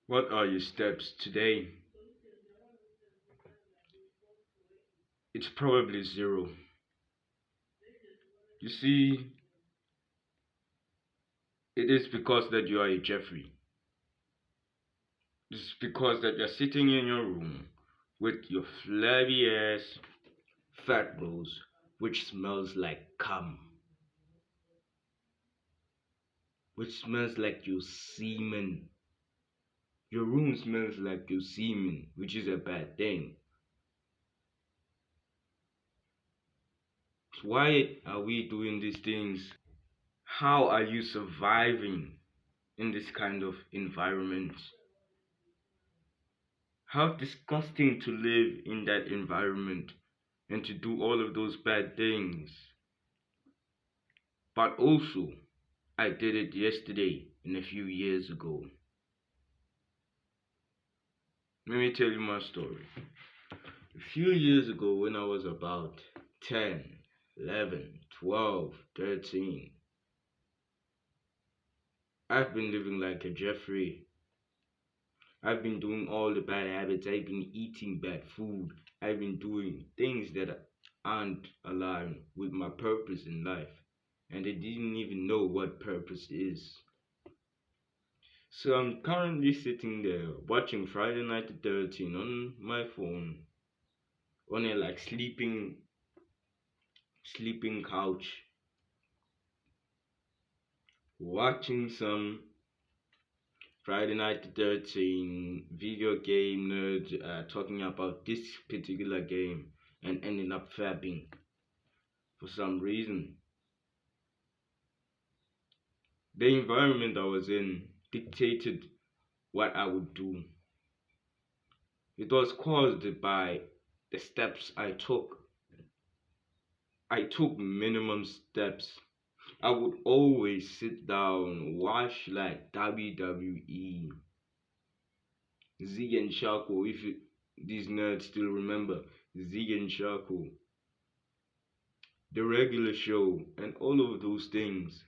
What are your steps today? It's probably zero. You see, it is because that you are a Jeffrey. It's because that you're sitting in your room with your flabby ass fat rolls, which smells like cum, which smells like your semen. Your room smells like your semen, which is a bad thing. So why are we doing these things? How are you surviving in this kind of environment? How disgusting to live in that environment and to do all of those bad things. But also, I did it yesterday and a few years ago. Let me tell you my story. A few years ago, when I was about 10, 11, 12, 13, I've been living like a Jeffrey. I've been doing all the bad habits. I've been eating bad food. I've been doing things that aren't aligned with my purpose in life. And I didn't even know what purpose is. So I'm currently sitting there watching Friday Night the 13 on my phone on a like sleeping couch, watching some Friday Night the 13 video game nerds talking about this particular game and ending up fapping for some reason. The environment I was in dictated what I would do. It was caused by the steps I took. I took minimum steps. I would always sit down, watch like WWE, Zig and Shaco, if these nerds still remember Zig and Shaco, the regular show, and all of those things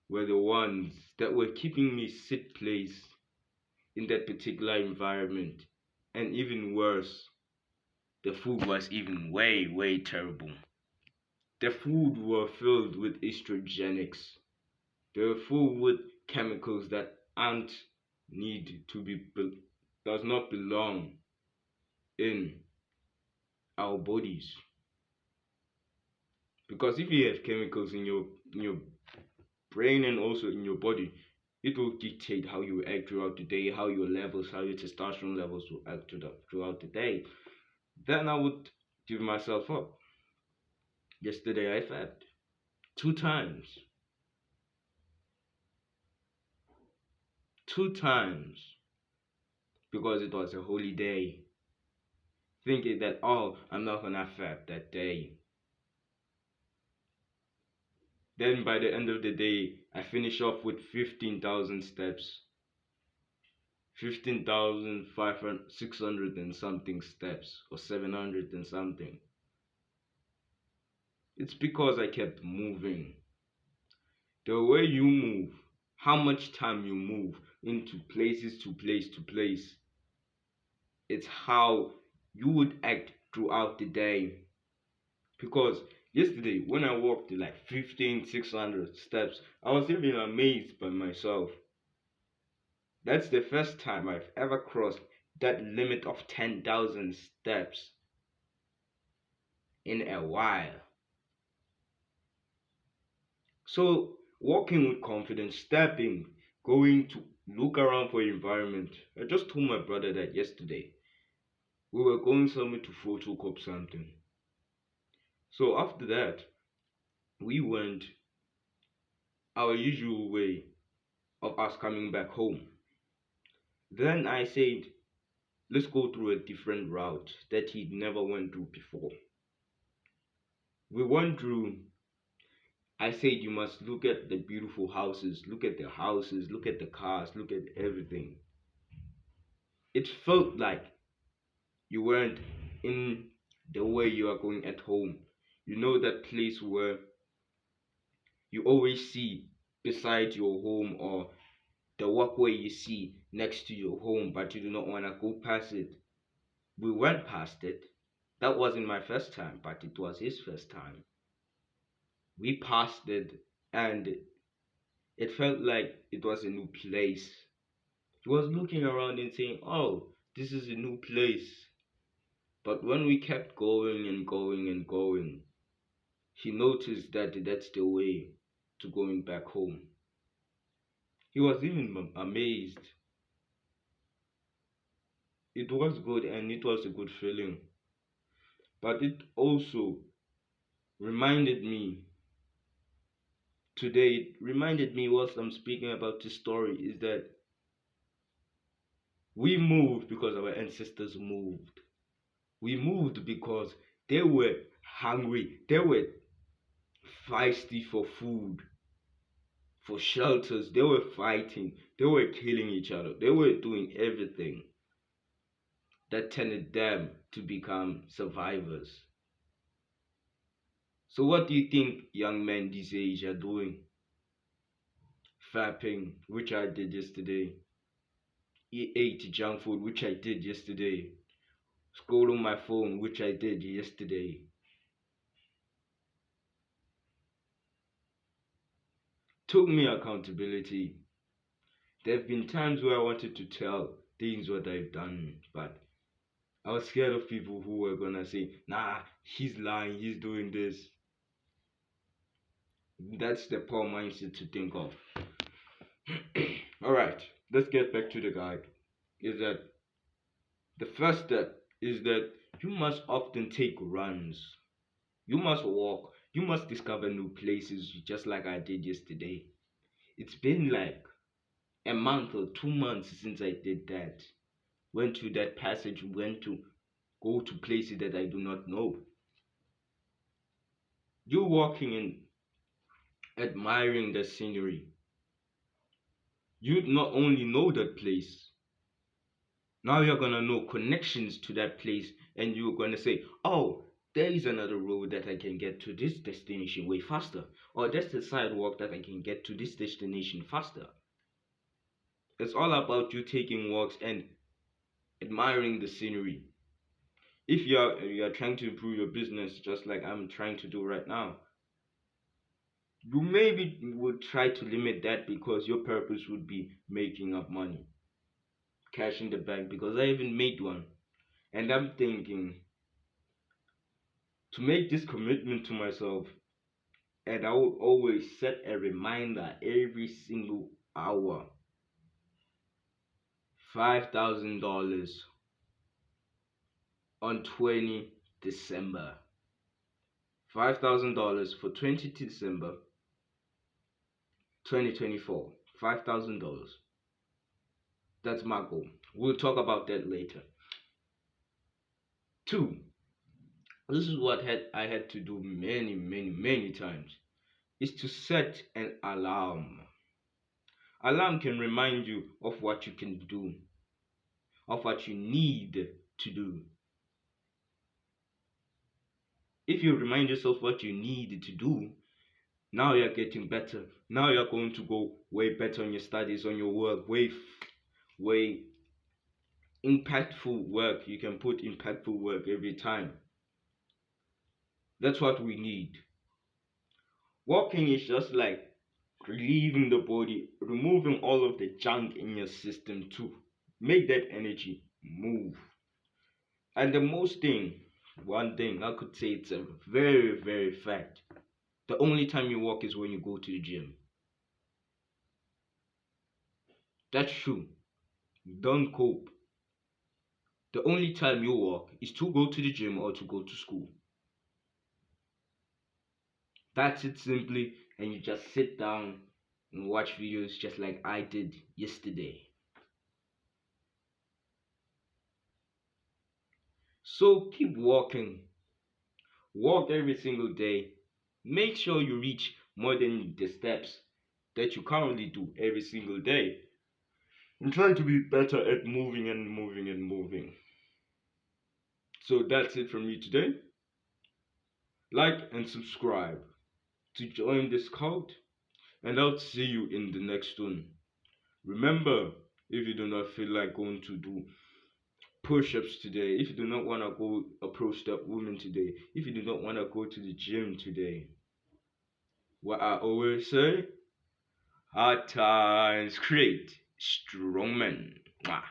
were the ones that were keeping me sit place in that particular environment. And even worse, the food was even way terrible. The food were filled with estrogenics. They were full with chemicals that aren't need to be does not belong in our bodies. Because if you have chemicals in your brain and also in your body, it will dictate how you act throughout the day, how your levels, how your testosterone levels will act throughout the day. Then I would give myself up. Yesterday I fapped 2 times. 2 times. Because it was a holy day. Thinking that, oh, I'm not gonna fap that day. Then by the end of the day, I finish off with 15,000 steps. 15,600 and something steps, or 700 and something. It's because I kept moving. The way you move, how much time you move into places to place to place, it's how you would act throughout the day. Because yesterday, when I walked like 15,600 steps, I was even amazed by myself. That's the first time I've ever crossed that limit of 10,000 steps in a while. So, walking with confidence, stepping, going to look around for environment. I just told my brother that yesterday. We were going somewhere to photocop something. So after that, we went our usual way of us coming back home. Then I said, let's go through a different route that he'd never went through before. We went through, I said, you must look at the beautiful houses, look at the houses, look at the cars, look at everything. It felt like you weren't in the way you are going at home. You know that place where you always see beside your home or the walkway you see next to your home, but you do not want to go past it. We went past it. That wasn't my first time, but it was his first time. We passed it, and it felt like it was a new place. He was looking around and saying, "Oh, this is a new place." But when we kept going and going and going, he noticed that that's the way to going back home. He was even amazed. It was good and it was a good feeling. But it also reminded me today, it reminded me whilst I'm speaking about this story, is that we moved because our ancestors moved. We moved because they were hungry, they were feisty for food, for shelters, they were fighting, they were killing each other, they were doing everything that tended them to become survivors. So, what do you think young men these age are doing? Fapping, which I did yesterday. Ate junk food, which I did yesterday. Scroll on my phone, which I did yesterday. Took me accountability. There have been times where I wanted to tell things what I've done, but I was scared of people who were gonna say, "Nah, he's lying, he's doing this." That's the poor mindset to think of. Alright, let's get back to the guide. Is that the first step is that you must often take runs. You must walk. You must discover new places just like I did yesterday. It's been like a month or 2 months since I did that. Went to that passage, went to go to places that I do not know. You walking and admiring the scenery. You not only know that place, now you're gonna know connections to that place, and you're gonna say, "Oh, there is another road that I can get to this destination way faster, or there's the sidewalk that I can get to this destination faster." It's all about you taking walks and admiring the scenery. If you're trying to improve your business, just like I'm trying to do right now, you maybe would try to limit that because your purpose would be making up money, cash in the bank. Because I even made one, and I'm thinking to make this commitment to myself, and I would always set a reminder every single hour. $5,000 on 20 December. $5,000 for 20 December 2024. $5,000. That's my goal. We'll talk about that later. Two, this is what I had to do many, many, many times, is to set an alarm. Alarm can remind you of what you can do, of what you need to do. If you remind yourself what you need to do, now you're getting better. Now you're going to go way better on your studies, on your work, way impactful work. You can put impactful work every time. That's what we need. Walking is just like relieving the body, removing all of the junk in your system to make that energy move. And the one thing I could say, it's a very, very fact. The only time you walk is when you go to the gym. That's true. Don't cope. The only time you walk is to go to the gym or to go to school. That's it simply, and you just sit down and watch videos just like I did yesterday. So keep walking. Walk every single day. Make sure you reach more than the steps that you currently do every single day. And try to be better at moving and moving and moving. So that's it from me today. Like and subscribe to join this cult, and I'll see you in the next one. Remember, if you do not feel like going to do push-ups today, if you do not want to go approach that woman today, if you do not want to go to the gym today, what I always say, hard times create strong men. Mwah.